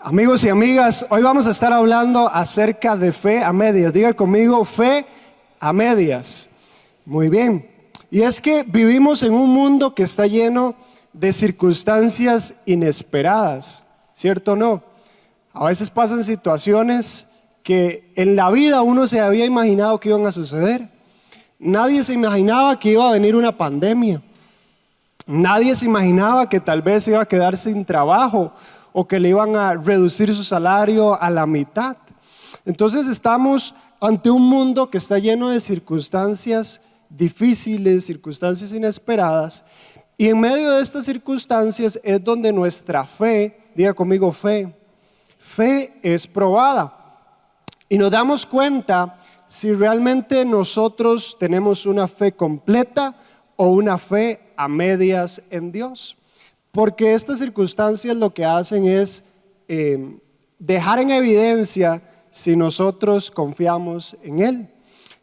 Amigos y amigas, hoy vamos a estar hablando acerca de fe a medias. Diga conmigo, fe a medias. Muy bien. Y es que vivimos en un mundo que está lleno de circunstancias inesperadas, ¿cierto o no? A veces pasan situaciones que en la vida uno se había imaginado que iban a suceder. Nadie se imaginaba que iba a venir una pandemia. Nadie se imaginaba que tal vez iba a quedar sin trabajo o que le iban a reducir su salario a la mitad. Entonces estamos ante un mundo que está lleno de circunstancias difíciles, circunstancias inesperadas, y en medio de estas circunstancias es donde nuestra fe, diga conmigo fe es probada. Y nos damos cuenta si realmente nosotros tenemos una fe completa o una fe a medias en Dios. Porque estas circunstancias lo que hacen es dejar en evidencia si nosotros confiamos en Él.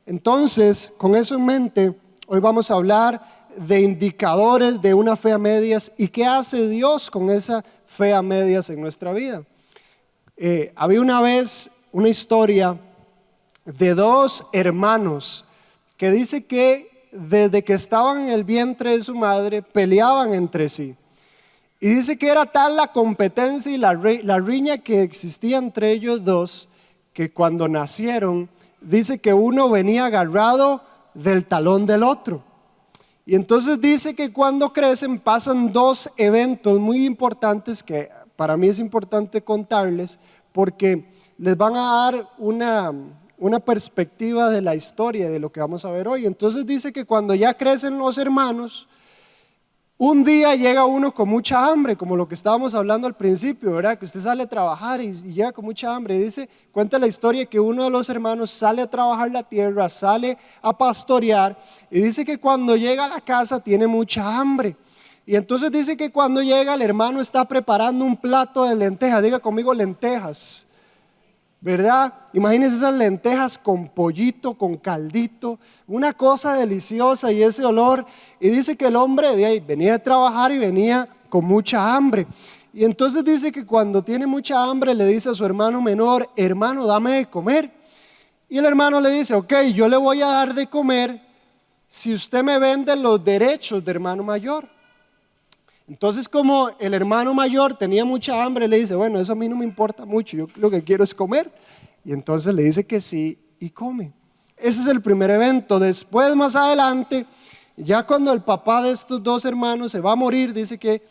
Entonces, con eso en mente, hoy vamos a hablar de indicadores de una fe a medias y qué hace Dios con esa fe a medias en nuestra vida. Había una vez una historia de dos hermanos que dice que desde que estaban en el vientre de su madre peleaban entre sí. Y dice que era tal la competencia y la riña que existía entre ellos dos, que cuando nacieron, dice que uno venía agarrado del talón del otro. Y entonces dice que cuando crecen pasan dos eventos muy importantes que para mí es importante contarles, porque les van a dar una perspectiva de la historia de lo que vamos a ver hoy. Entonces dice que cuando ya crecen los hermanos, un día llega uno con mucha hambre, como lo que estábamos hablando al principio, ¿verdad? Que usted sale a trabajar y llega con mucha hambre. Y cuenta la historia que uno de los hermanos sale a trabajar la tierra, sale a pastorear, y dice que cuando llega a la casa tiene mucha hambre. Y entonces dice que cuando llega el hermano está preparando un plato de lentejas. Diga conmigo lentejas, ¿verdad? Imagínense esas lentejas con pollito, con caldito, una cosa deliciosa y ese olor. Y dice que el hombre de ahí venía a trabajar y venía con mucha hambre. Y entonces dice que cuando tiene mucha hambre le dice a su hermano menor: hermano, dame de comer. Y el hermano le dice: ok, yo le voy a dar de comer si usted me vende los derechos de hermano mayor. Entonces, como el hermano mayor tenía mucha hambre, le dice: bueno, eso a mí no me importa mucho, yo lo que quiero es comer. Y entonces le dice que sí y come. Ese es el primer evento. Después, más adelante, ya cuando el papá de estos dos hermanos se va a morir, dice que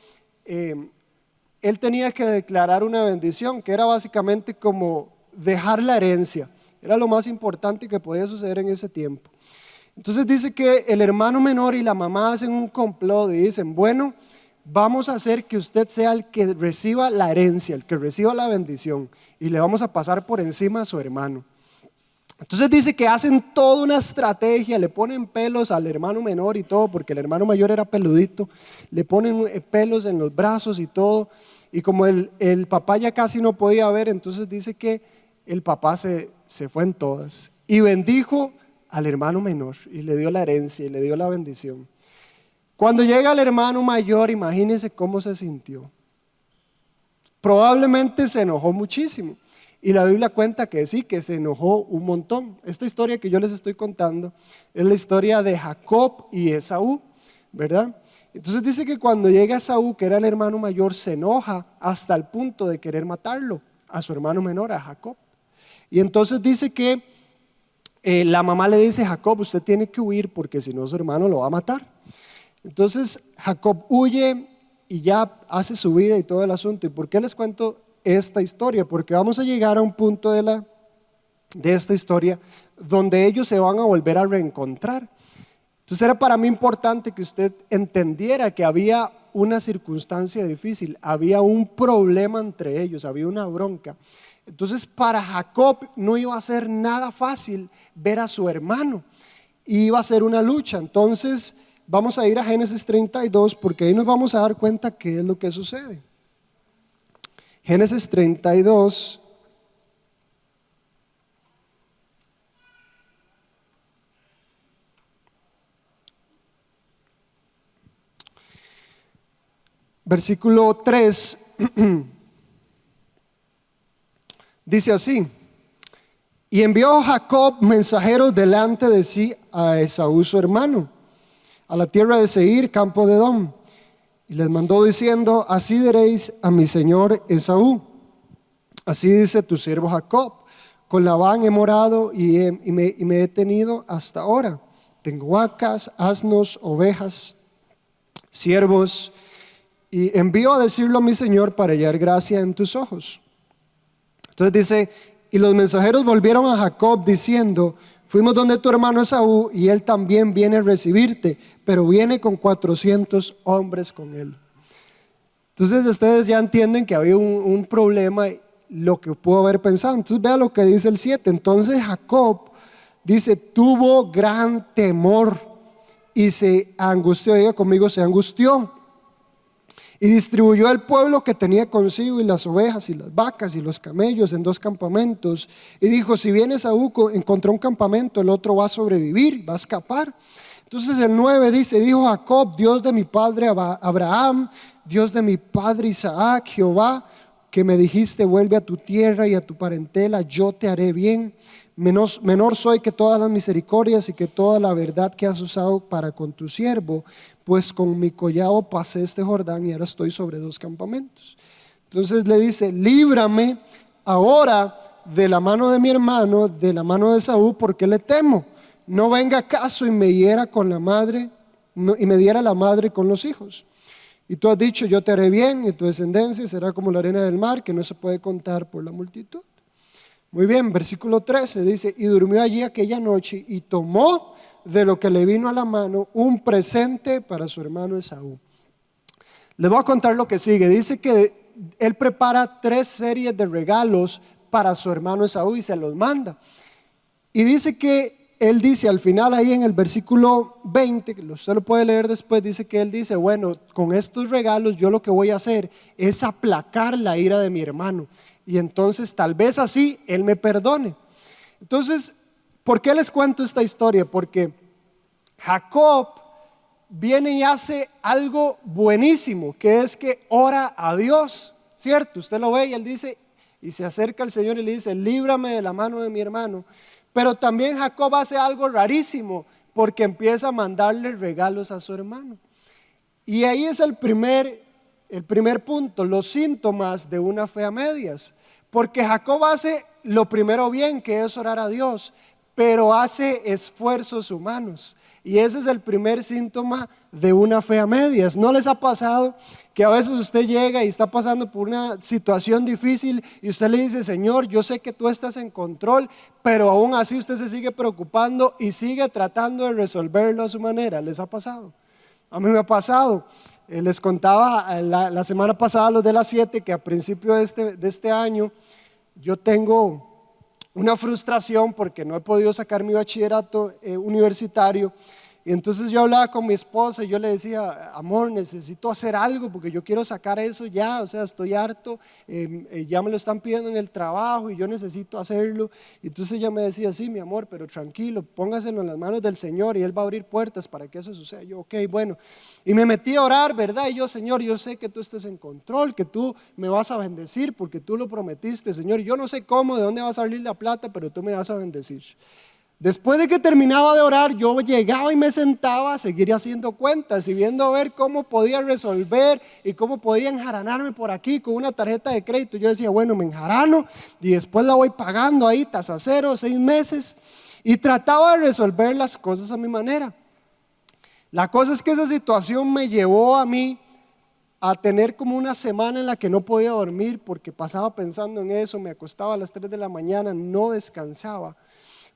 él tenía que declarar una bendición, que era básicamente como dejar la herencia. Era lo más importante que podía suceder en ese tiempo. Entonces dice que el hermano menor y la mamá hacen un complot y dicen: bueno, vamos a hacer que usted sea el que reciba la herencia, el que reciba la bendición, y le vamos a pasar por encima a su hermano. Entonces dice que hacen toda una estrategia, le ponen pelos al hermano menor y todo, porque el hermano mayor era peludito, le ponen pelos en los brazos y todo, y como el papá ya casi no podía ver, entonces dice que el papá se fue en todas y bendijo al hermano menor y le dio la herencia y le dio la bendición. Cuando llega el hermano mayor, imagínense cómo se sintió. Probablemente se enojó muchísimo. Y la Biblia cuenta que sí, que se enojó un montón. Esta historia que yo les estoy contando es la historia de Jacob y Esaú, ¿verdad? Entonces dice que cuando llega Esaú, que era el hermano mayor, se enoja hasta el punto de querer matarlo, a su hermano menor, a Jacob. Y entonces dice que la mamá le dice: Jacob, usted tiene que huir porque si no su hermano lo va a matar. Entonces Jacob huye y ya hace su vida y todo el asunto. ¿Y por qué les cuento esta historia? Porque vamos a llegar a un punto de esta historia donde ellos se van a volver a reencontrar. Entonces era para mí importante que usted entendiera que había una circunstancia difícil, había un problema entre ellos, había una bronca. Entonces para Jacob no iba a ser nada fácil ver a su hermano, iba a ser una lucha. Entonces vamos a ir a Génesis 32 porque ahí nos vamos a dar cuenta qué es lo que sucede. Génesis 32, versículo 3. Dice así: y envió Jacob mensajeros delante de sí a Esaú su hermano, a la tierra de Seir, campo de Edom, y les mandó diciendo: así diréis a mi señor Esaú, así dice tu siervo Jacob, con Labán he morado y me he tenido hasta ahora. Tengo vacas, asnos, ovejas, siervos, y envío a decirlo a mi señor para hallar gracia en tus ojos. Entonces dice: y los mensajeros volvieron a Jacob diciendo: fuimos donde tu hermano Esaú y él también viene a recibirte, pero viene con 400 hombres con él. Entonces ustedes ya entienden que había un problema, lo que pudo haber pensado. Entonces vea lo que dice el 7. Entonces Jacob, dice, tuvo gran temor y se angustió. Diga conmigo: se angustió. Y distribuyó el pueblo que tenía consigo y las ovejas y las vacas y los camellos en 2 campamentos. Y dijo: si viene Esaú, encontró un campamento, el otro va a sobrevivir, va a escapar. Entonces el 9 dice: dijo Jacob: Dios de mi padre Abraham, Dios de mi padre Isaac, Jehová, que me dijiste: vuelve a tu tierra y a tu parentela, yo te haré bien. Menor soy que todas las misericordias y que toda la verdad que has usado para con tu siervo, pues con mi collado pasé este Jordán y ahora estoy sobre 2 campamentos. Entonces le dice: líbrame ahora de la mano de mi hermano, de la mano de Esaú, porque le temo. No venga acaso y me hiera con la madre, y me diera la madre con los hijos. Y tú has dicho: yo te haré bien y tu descendencia será como la arena del mar, que no se puede contar por la multitud. Muy bien, versículo 13 dice: y durmió allí aquella noche y tomó de lo que le vino a la mano un presente para su hermano Esaú. Les voy a contar lo que sigue. Dice que él prepara 3 series de regalos para su hermano Esaú y se los manda. Y dice que él dice al final, ahí en el versículo 20, que usted lo puede leer después, dice que él dice: bueno, con estos regalos yo lo que voy a hacer es aplacar la ira de mi hermano, y entonces tal vez así él me perdone. Entonces, ¿por qué les cuento esta historia? Porque Jacob viene y hace algo buenísimo, que es que ora a Dios, ¿cierto? Usted lo ve y él dice, y se acerca al Señor y le dice: líbrame de la mano de mi hermano. Pero también Jacob hace algo rarísimo, porque empieza a mandarle regalos a su hermano. Y ahí es el primer punto, los síntomas de una fe a medias. Porque Jacob hace lo primero bien, que es orar a Dios, pero hace esfuerzos humanos. Y ese es el primer síntoma de una fe a medias. ¿No les ha pasado que a veces usted llega y está pasando por una situación difícil y usted le dice: Señor, yo sé que tú estás en control, pero aún así usted se sigue preocupando y sigue tratando de resolverlo a su manera? ¿Les ha pasado? A mí me ha pasado. Les contaba la semana pasada, los de las 7, que a principio de este año yo tengo una frustración porque no he podido sacar mi bachillerato universitario. Y entonces yo hablaba con mi esposa y yo le decía: amor, necesito hacer algo porque yo quiero sacar eso ya, o sea, estoy harto, ya me lo están pidiendo en el trabajo y yo necesito hacerlo. Y entonces ella me decía: sí, mi amor, pero tranquilo, póngaselo en las manos del Señor y Él va a abrir puertas para que eso suceda. Yo: ok, bueno. Y me metí a orar, ¿verdad? Y yo: Señor, yo sé que tú estés en control, que tú me vas a bendecir porque tú lo prometiste, Señor. Yo no sé cómo, de dónde va a salir la plata, pero tú me vas a bendecir. Después de que terminaba de orar, yo llegaba y me sentaba a seguir haciendo cuentas y viendo a ver cómo podía resolver y cómo podía enjaranarme por aquí con una tarjeta de crédito. Yo decía: bueno, me enjarano y después la voy pagando ahí, tasa cero, 6 meses. Y trataba de resolver las cosas a mi manera. La cosa es que esa situación me llevó a mí a tener como una semana en la que no podía dormir porque pasaba pensando en eso, me acostaba a las 3 de la mañana, no descansaba.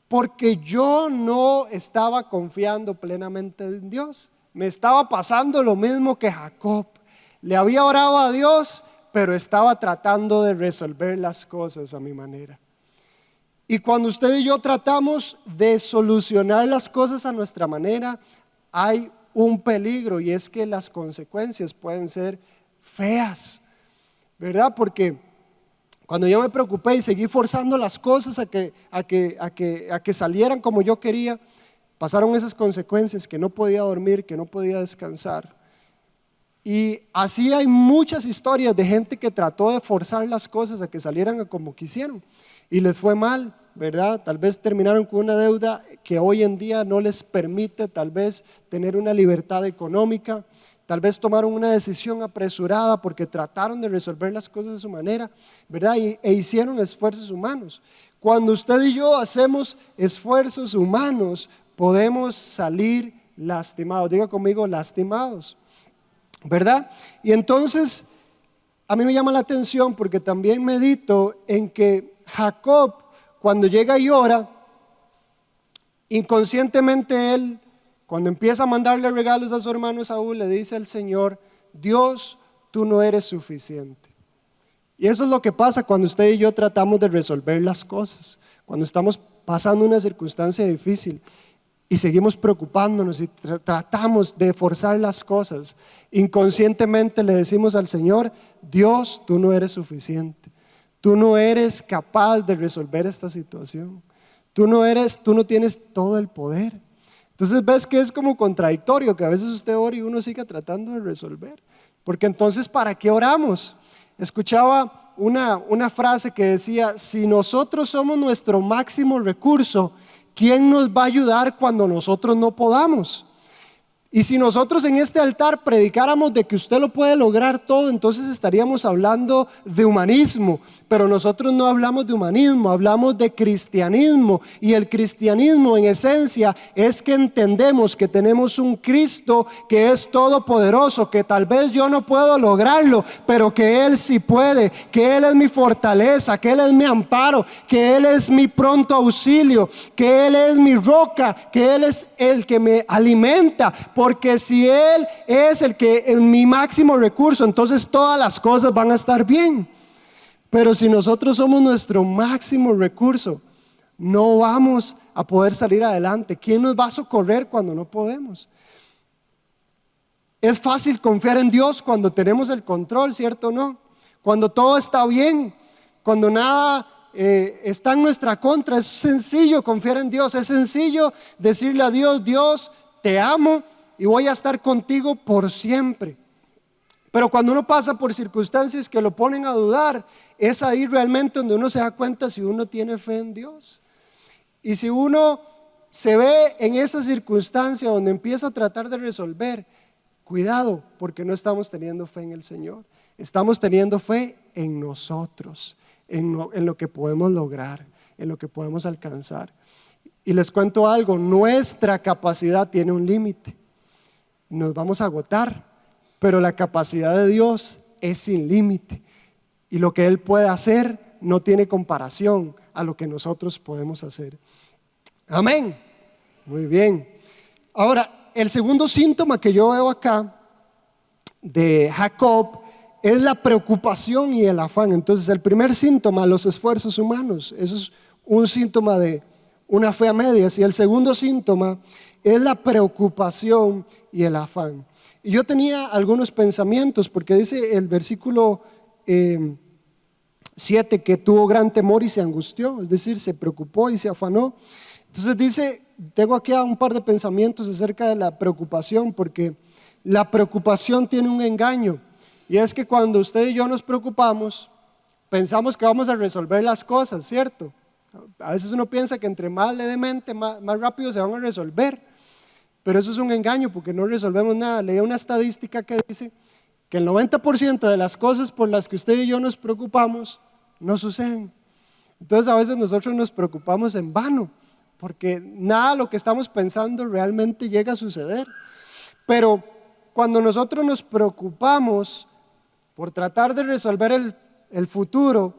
Porque yo no estaba confiando plenamente en Dios. Me estaba pasando lo mismo que Jacob. Le había orado a Dios, pero estaba tratando de resolver las cosas a mi manera. Y cuando usted y yo tratamos de solucionar las cosas a nuestra manera, hay un peligro, y es que las consecuencias pueden ser feas, ¿verdad? Porque cuando yo me preocupé y seguí forzando las cosas a que salieran como yo quería, pasaron esas consecuencias, que no podía dormir, que no podía descansar. Y así hay muchas historias de gente que trató de forzar las cosas a que salieran como quisieron y les fue mal, ¿verdad? Tal vez terminaron con una deuda que hoy en día no les permite tal vez tener una libertad económica, tal vez tomaron una decisión apresurada porque trataron de resolver las cosas de su manera, ¿verdad? E hicieron esfuerzos humanos. Cuando usted y yo hacemos esfuerzos humanos, podemos salir lastimados. Diga conmigo, lastimados, ¿verdad? Y entonces a mí me llama la atención porque también medito en que Jacob, cuando llega y ora, inconscientemente él, cuando empieza a mandarle regalos a su hermano Esaú, le dice al Señor: Dios, tú no eres suficiente. Y eso es lo que pasa cuando usted y yo tratamos de resolver las cosas, cuando estamos pasando una circunstancia difícil y seguimos preocupándonos y tratamos de forzar las cosas. Inconscientemente le decimos al Señor: Dios, tú no eres suficiente, tú no eres capaz de resolver esta situación, tú no tienes todo el poder. Entonces ves que es como contradictorio que a veces usted ora y uno siga tratando de resolver, porque entonces ¿para qué oramos? Escuchaba una frase que decía: si nosotros somos nuestro máximo recurso, ¿quién nos va a ayudar cuando nosotros no podamos? Y si nosotros en este altar predicáramos de que usted lo puede lograr todo, entonces estaríamos hablando de humanismo. Pero nosotros no hablamos de humanismo, hablamos de cristianismo. Y el cristianismo en esencia es que entendemos que tenemos un Cristo que es todopoderoso, que tal vez yo no puedo lograrlo, pero que Él sí puede, que Él es mi fortaleza, que Él es mi amparo, que Él es mi pronto auxilio, que Él es mi roca, que Él es el que me alimenta. Porque si Él es el que es mi máximo recurso, entonces todas las cosas van a estar bien. Pero si nosotros somos nuestro máximo recurso, no vamos a poder salir adelante. ¿Quién nos va a socorrer cuando no podemos? Es fácil confiar en Dios cuando tenemos el control, ¿cierto o no? Cuando todo está bien, cuando nada está en nuestra contra, es sencillo confiar en Dios. Es sencillo decirle a Dios: Dios, te amo y voy a estar contigo por siempre. Pero cuando uno pasa por circunstancias que lo ponen a dudar, es ahí realmente donde uno se da cuenta si uno tiene fe en Dios. Y si uno se ve en esta circunstancia donde empieza a tratar de resolver, cuidado, porque no estamos teniendo fe en el Señor. Estamos teniendo fe en nosotros, en lo que podemos lograr, en lo que podemos alcanzar. Y les cuento algo: nuestra capacidad tiene un límite. Nos vamos a agotar. Pero la capacidad de Dios es sin límite y lo que Él puede hacer no tiene comparación a lo que nosotros podemos hacer. Amén. Muy bien. Ahora, el segundo síntoma que yo veo acá de Jacob es la preocupación y el afán. Entonces, el primer síntoma, los esfuerzos humanos, eso es un síntoma de una fe a medias. Y el segundo síntoma es la preocupación y el afán. Y yo tenía algunos pensamientos, porque dice el versículo 7 que tuvo gran temor y se angustió, es decir, se preocupó y se afanó. Entonces dice, tengo aquí un par de pensamientos acerca de la preocupación, porque la preocupación tiene un engaño, y es que cuando usted y yo nos preocupamos, pensamos que vamos a resolver las cosas, ¿cierto? A veces uno piensa que entre más le dé mente, más rápido se van a resolver. Pero eso es un engaño porque no resolvemos nada. Leí una estadística que dice que el 90% de las cosas por las que usted y yo nos preocupamos no suceden. Entonces a veces nosotros nos preocupamos en vano porque nada de lo que estamos pensando realmente llega a suceder. Pero cuando nosotros nos preocupamos por tratar de resolver el futuro,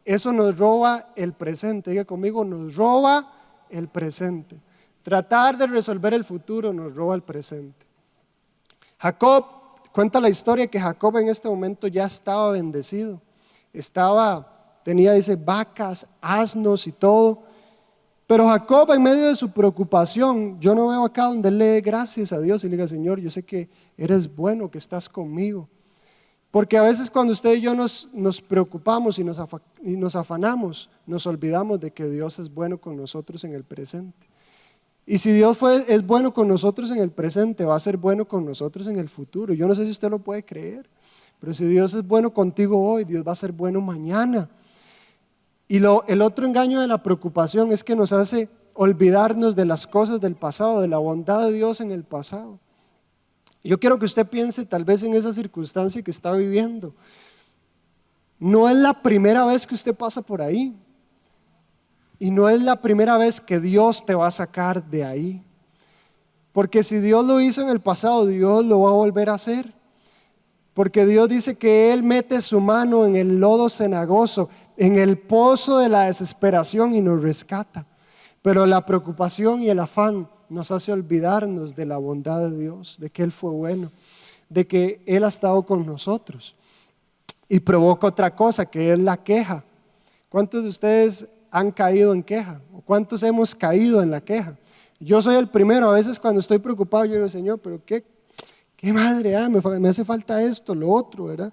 eso nos roba el presente. Diga conmigo, nos roba el presente. Tratar de resolver el futuro nos roba el presente. Jacob, cuenta la historia que Jacob en este momento ya estaba bendecido. Tenía, dice, vacas, asnos y todo. Pero Jacob, en medio de su preocupación, yo no veo acá donde él le dé gracias a Dios y le diga: Señor, yo sé que eres bueno, que estás conmigo. Porque a veces cuando usted y yo nos preocupamos y nos afanamos, nos olvidamos de que Dios es bueno con nosotros en el presente. Y si Dios es bueno con nosotros en el presente, va a ser bueno con nosotros en el futuro. Yo no sé si usted lo puede creer, pero si Dios es bueno contigo hoy, Dios va a ser bueno mañana. Y el otro engaño de la preocupación es que nos hace olvidarnos de las cosas del pasado, de la bondad de Dios en el pasado. Yo quiero que usted piense tal vez en esa circunstancia que está viviendo. No es la primera vez que usted pasa por ahí. Y no es la primera vez que Dios te va a sacar de ahí. Porque si Dios lo hizo en el pasado, Dios lo va a volver a hacer. Porque Dios dice que Él mete su mano en el lodo cenagoso, en el pozo de la desesperación y nos rescata. Pero la preocupación y el afán nos hace olvidarnos de la bondad de Dios, de que Él fue bueno, de que Él ha estado con nosotros. Y provoca otra cosa, que es la queja. ¿Cuántos de ustedes han caído en queja? ¿O cuántos hemos caído en la queja? Yo soy el primero. A veces cuando estoy preocupado yo digo, Señor, pero qué madre, me hace falta esto, lo otro, ¿verdad?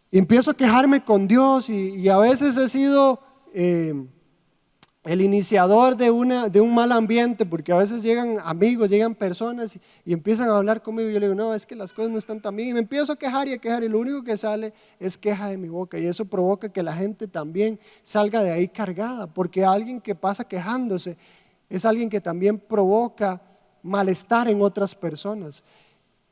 Y empiezo a quejarme con Dios y a veces he sido el iniciador de un mal ambiente, porque a veces llegan amigos, llegan personas y empiezan a hablar conmigo y yo le digo, no, es que las cosas no están tan bien, y me empiezo a quejar y lo único que sale es queja de mi boca, y eso provoca que la gente también salga de ahí cargada, porque alguien que pasa quejándose es alguien que también provoca malestar en otras personas.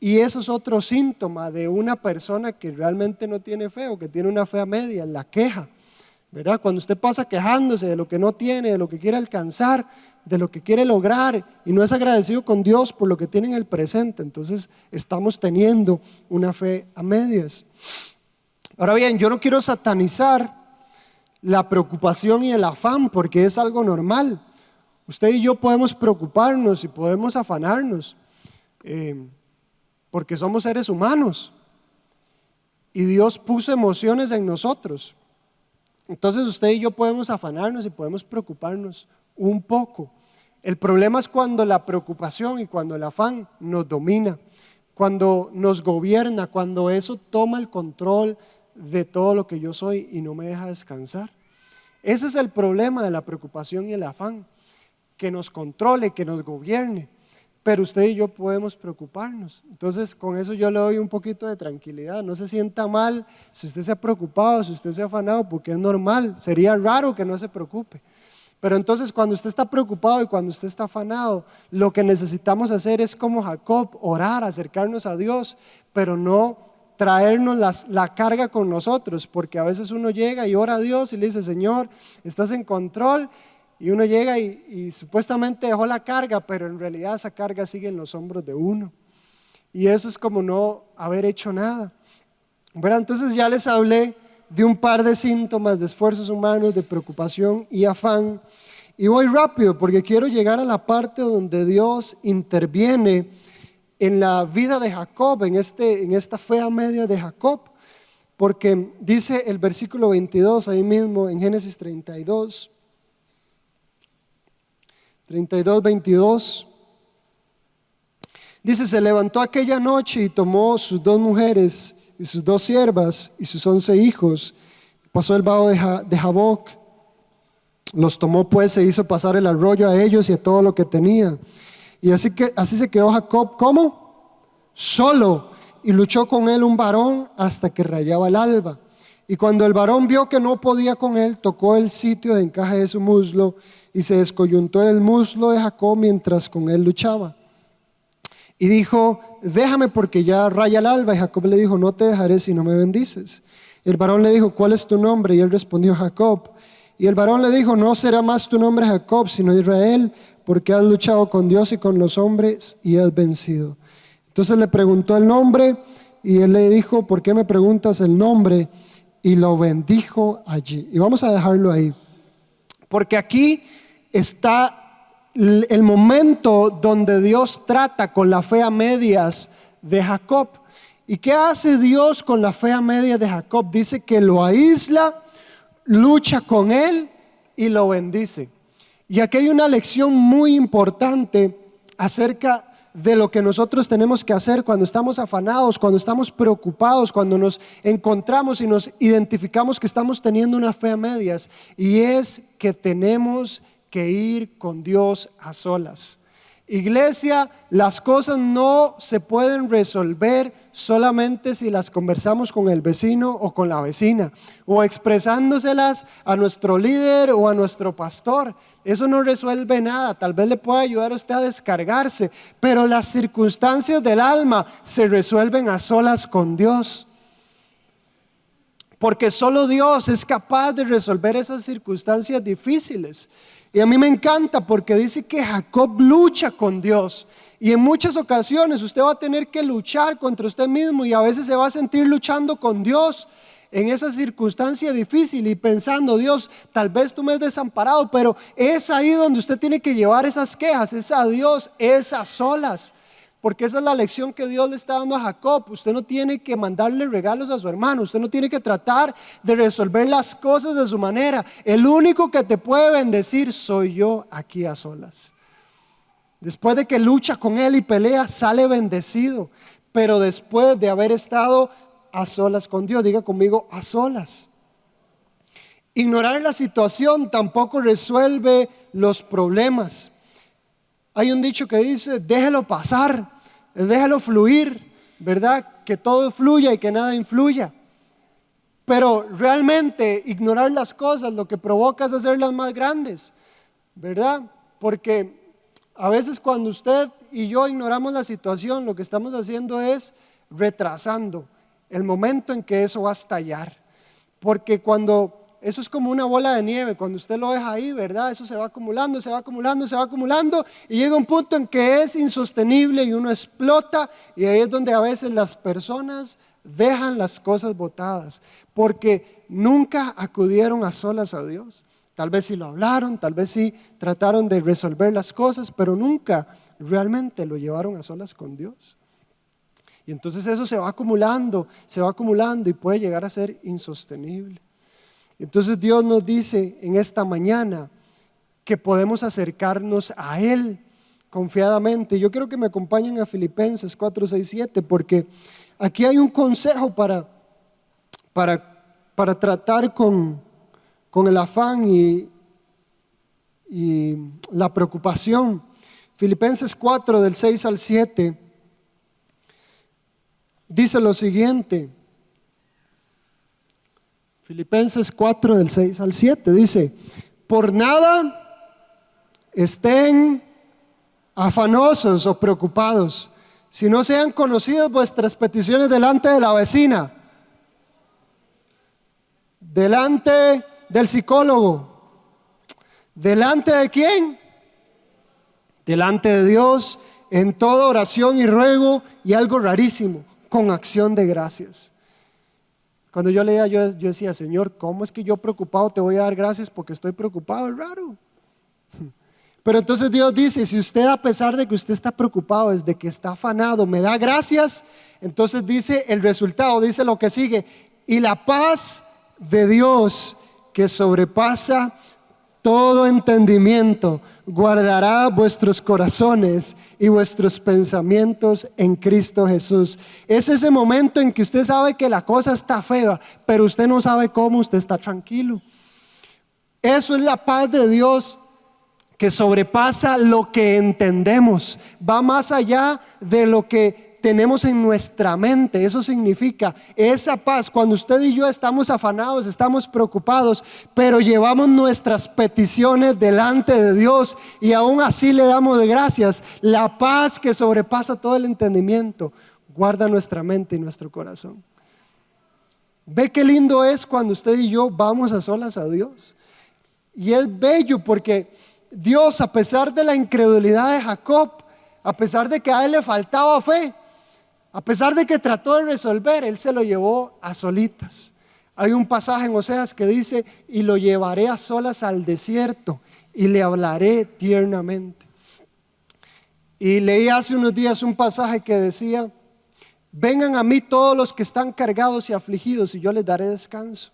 Y eso es otro síntoma de una persona que realmente no tiene fe o que tiene una fe a media, la queja, ¿verdad? Cuando usted pasa quejándose de lo que no tiene, de lo que quiere alcanzar, de lo que quiere lograr y no es agradecido con Dios por lo que tiene en el presente, entonces estamos teniendo una fe a medias. Ahora bien, yo no quiero satanizar la preocupación y el afán porque es algo normal. Usted y yo podemos preocuparnos y podemos afanarnos porque somos seres humanos y Dios puso emociones en nosotros. Entonces usted y yo podemos afanarnos y podemos preocuparnos un poco. El problema es cuando la preocupación y cuando el afán nos domina, cuando nos gobierna, cuando eso toma el control de todo lo que yo soy y no me deja descansar. Ese es el problema de la preocupación y el afán, que nos controle, que nos gobierne. Pero usted y yo podemos preocuparnos. Entonces con eso yo le doy un poquito de tranquilidad. No se sienta mal si usted se ha preocupado, si usted se ha afanado, porque es normal. Sería raro que no se preocupe. Pero entonces cuando usted está preocupado y cuando usted está afanado, lo que necesitamos hacer es como Jacob, orar, acercarnos a Dios, pero no traernos la carga con nosotros, porque a veces uno llega y ora a Dios y le dice, Señor, estás en control. Y uno llega y supuestamente dejó la carga, pero en realidad esa carga sigue en los hombros de uno. Y eso es como no haber hecho nada. ¿Verdad? Entonces ya les hablé de un par de síntomas de esfuerzos humanos, de preocupación y afán. Y voy rápido porque quiero llegar a la parte donde Dios interviene en la vida de Jacob, en esta fe a media de Jacob. Porque dice el versículo 22 ahí mismo en Génesis 32, 22, dice, se levantó aquella noche y tomó sus 2 mujeres y sus 2 siervas y sus 11 hijos, pasó el vado de Jaboc, los tomó pues, se hizo pasar el arroyo a ellos y a todo lo que tenía, y así se quedó Jacob, ¿cómo? Solo, y luchó con él un varón hasta que rayaba el alba, y cuando el varón vio que no podía con él, tocó el sitio de encaje de su muslo, y se descoyuntó el muslo de Jacob mientras con él luchaba. Y dijo, déjame porque ya raya el alba. Y Jacob le dijo, no te dejaré si no me bendices. Y el varón le dijo, ¿cuál es tu nombre? Y él respondió, Jacob. Y el varón le dijo, no será más tu nombre Jacob, sino Israel, porque has luchado con Dios y con los hombres y has vencido. Entonces le preguntó el nombre y él le dijo, ¿por qué me preguntas el nombre? Y lo bendijo allí. Y vamos a dejarlo ahí. Porque aquí está el momento donde Dios trata con la fe a medias de Jacob. ¿Y qué hace Dios con la fe a medias de Jacob? Dice que lo aísla, lucha con él y lo bendice. Y aquí hay una lección muy importante acerca de lo que nosotros tenemos que hacer cuando estamos afanados, cuando estamos preocupados, cuando nos encontramos y nos identificamos que estamos teniendo una fe a medias, y es que tenemos que ir con Dios a solas. Iglesia, las cosas no se pueden resolver solamente si las conversamos con el vecino o con la vecina, o expresándoselas a nuestro líder o a nuestro pastor. Eso no resuelve nada. Tal vez le pueda ayudar a usted a descargarse, pero las circunstancias del alma se resuelven a solas con Dios, porque solo Dios es capaz de resolver esas circunstancias difíciles. Y a mí me encanta porque dice que Jacob lucha con Dios. Y en muchas ocasiones usted va a tener que luchar contra usted mismo, y a veces se va a sentir luchando con Dios en esa circunstancia difícil y pensando: Dios, tal vez tú me has desamparado. Pero es ahí donde usted tiene que llevar esas quejas, es a Dios, es a solas. Porque esa es la lección que Dios le está dando a Jacob. Usted no tiene que mandarle regalos a su hermano. Usted no tiene que tratar de resolver las cosas de su manera. El único que te puede bendecir soy yo, aquí a solas. Después de que lucha con él y pelea, sale bendecido. Pero después de haber estado a solas con Dios, diga conmigo, a solas. Ignorar la situación tampoco resuelve los problemas. Hay un dicho que dice: déjelo pasar, déjalo fluir, ¿verdad? Que todo fluya y que nada influya. Pero realmente ignorar las cosas lo que provoca es hacerlas más grandes, ¿verdad? Porque a veces cuando usted y yo ignoramos la situación, lo que estamos haciendo es retrasando el momento en que eso va a estallar. Porque cuando eso es como una bola de nieve, cuando usted lo deja ahí, ¿verdad? Eso se va acumulando, se va acumulando, se va acumulando, y llega un punto en que es insostenible y uno explota. Y ahí es donde a veces las personas dejan las cosas botadas, porque nunca acudieron a solas a Dios. Tal vez sí lo hablaron, tal vez sí trataron de resolver las cosas, pero nunca realmente lo llevaron a solas con Dios. Y entonces eso se va acumulando y puede llegar a ser insostenible. Entonces Dios nos dice en esta mañana que podemos acercarnos a Él confiadamente. Yo quiero que me acompañen a Filipenses 4, 6, 7, porque aquí hay un consejo para tratar con el afán y la preocupación. Filipenses 4 del 6 al 7 dice lo siguiente. Filipenses 4 del 6 al 7 dice: por nada estén afanosos o preocupados, si no sean conocidas vuestras peticiones delante de la vecina, delante del psicólogo. ¿Delante de quién? Delante de Dios, en toda oración y ruego, y algo rarísimo, con acción de gracias. Cuando yo leía, yo decía: Señor, ¿cómo es que yo preocupado te voy a dar gracias porque estoy preocupado? Es raro. Pero entonces Dios dice: si usted, a pesar de que usted está preocupado, desde que está afanado, me da gracias, entonces dice el resultado, dice lo que sigue: y la paz de Dios, que sobrepasa todo entendimiento, guardará vuestros corazones y vuestros pensamientos en Cristo Jesús. Es ese momento en que usted sabe que la cosa está fea, pero usted no sabe cómo, usted está tranquilo. Eso es la paz de Dios, que sobrepasa lo que entendemos, va más allá de lo que tenemos en nuestra mente. Eso significa esa paz cuando usted y yo estamos afanados, estamos preocupados, pero llevamos nuestras peticiones delante de Dios y aún así le damos de gracias. La paz que sobrepasa todo el entendimiento guarda nuestra mente y nuestro corazón. Ve qué lindo es cuando usted y yo vamos a solas a Dios. Y es bello porque Dios, a pesar de la incredulidad de Jacob, a pesar de que a él le faltaba fe, a pesar de que trató de resolver, Él se lo llevó a solitas. Hay un pasaje en Oseas que dice: y lo llevaré a solas al desierto y le hablaré tiernamente. Y leí hace unos días un pasaje que decía: vengan a mí todos los que están cargados y afligidos y yo les daré descanso.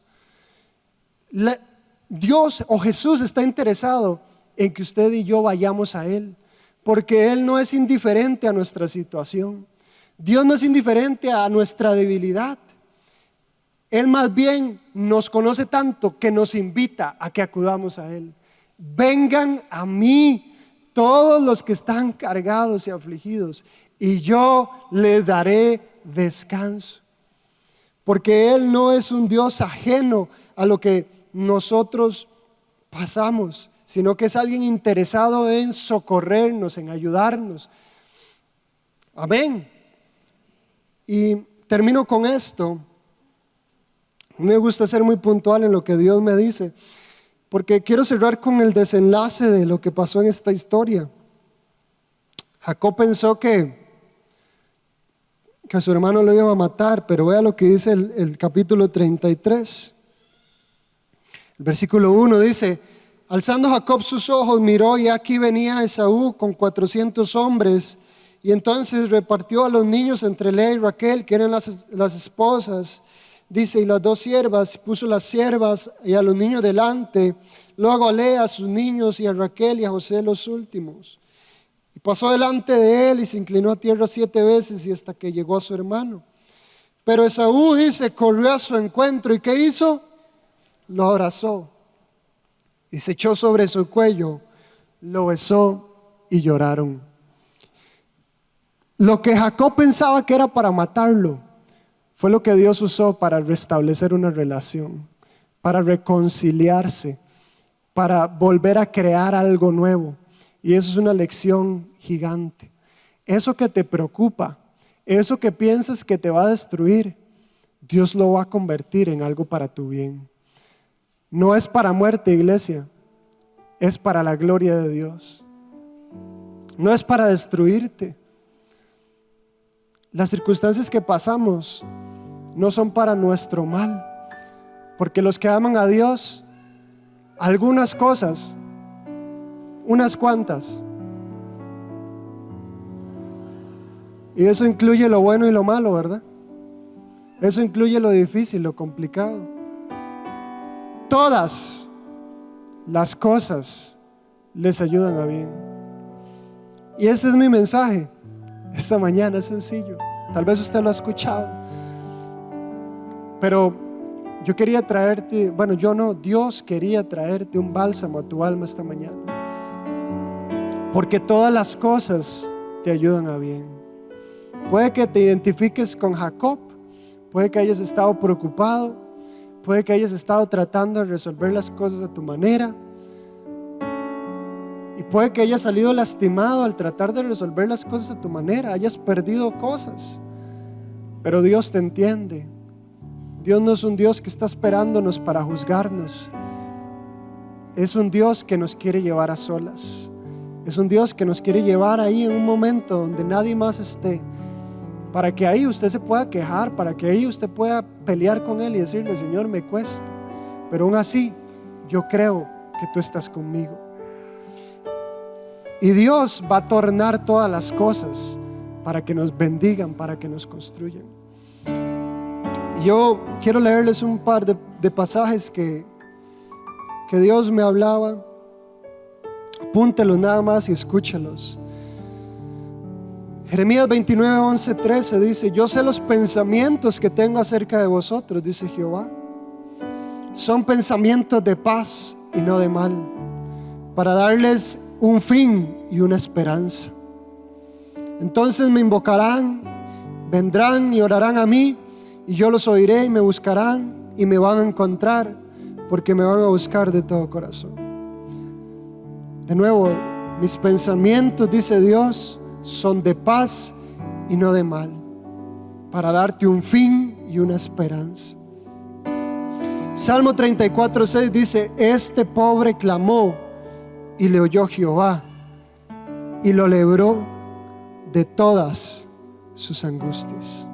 Dios o Jesús está interesado en que usted y yo vayamos a Él, porque Él no es indiferente a nuestra situación. Dios no es indiferente a nuestra debilidad. Él más bien nos conoce tanto que nos invita a que acudamos a Él. vengan a mí todos los que están cargados y afligidos, y yo les daré descanso. Porque Él no es un Dios ajeno a lo que nosotros pasamos, sino que es alguien interesado en socorrernos, en ayudarnos. Amén. Y termino con esto. Me gusta ser muy puntual en lo que Dios me dice, porque quiero cerrar con el desenlace de lo que pasó en esta historia. Jacob pensó que a su hermano lo iba a matar, pero vea lo que dice el capítulo 33. El versículo 1 dice: alzando Jacob sus ojos, miró y aquí venía Esaú con 400 hombres, y entonces repartió a los niños entre Lea y Raquel, que eran las esposas. Dice, y las 2 siervas, puso las siervas y a los niños delante, luego a Lea, a sus niños, y a Raquel y a José los últimos. Y pasó delante de él y se inclinó a tierra 7 veces y hasta que llegó a su hermano. Pero Esaú, dice, corrió a su encuentro, ¿y qué hizo? Lo abrazó y se echó sobre su cuello, lo besó y lloraron. Lo que Jacob pensaba que era para matarlo, fue lo que Dios usó para restablecer una relación, para reconciliarse, para volver a crear algo nuevo. Y eso es una lección gigante. Eso que te preocupa, eso que piensas que te va a destruir, Dios lo va a convertir en algo para tu bien. No es para muerte, iglesia, es para la gloria de Dios. No es para destruirte. Las circunstancias que pasamos no son para nuestro mal, porque los que aman a Dios, algunas cosas, unas cuantas, y eso incluye lo bueno y lo malo, ¿verdad? Eso incluye lo difícil, lo complicado. Todas las cosas les ayudan a bien. Y ese es mi mensaje esta mañana. Es sencillo, tal vez usted lo ha escuchado, pero yo quería traerte, bueno, yo no, Dios quería traerte un bálsamo a tu alma esta mañana, porque todas las cosas te ayudan a bien. Puede que te identifiques con Jacob, puede que hayas estado preocupado, puede que hayas estado tratando de resolver las cosas a tu manera, y puede que hayas salido lastimado al tratar de resolver las cosas a tu manera, hayas perdido cosas, pero Dios te entiende. Dios no es un Dios que está esperándonos para juzgarnos. Es un Dios que nos quiere llevar a solas. Es un Dios que nos quiere llevar ahí en un momento donde nadie más esté, para que ahí usted se pueda quejar, para que ahí usted pueda pelear con Él y decirle: Señor, me cuesta, pero aún así yo creo que tú estás conmigo. Y Dios va a tornar todas las cosas para que nos bendigan, para que nos construyan. Yo quiero leerles un par de pasajes que Dios me hablaba. Apúntelos nada más y escúchelos. Jeremías 29, 11, 13 dice: yo sé los pensamientos que tengo acerca de vosotros, dice Jehová. Son pensamientos de paz y no de mal, para darles un fin y una esperanza. Entonces me invocarán, vendrán y orarán a mí, y yo los oiré y me buscarán y me van a encontrar, porque me van a buscar de todo corazón. De nuevo, mis pensamientos, dice Dios, son de paz y no de mal, para darte un fin y una esperanza. Salmo 34, 6 dice: este pobre clamó y le oyó Jehová y lo libró de todas sus angustias.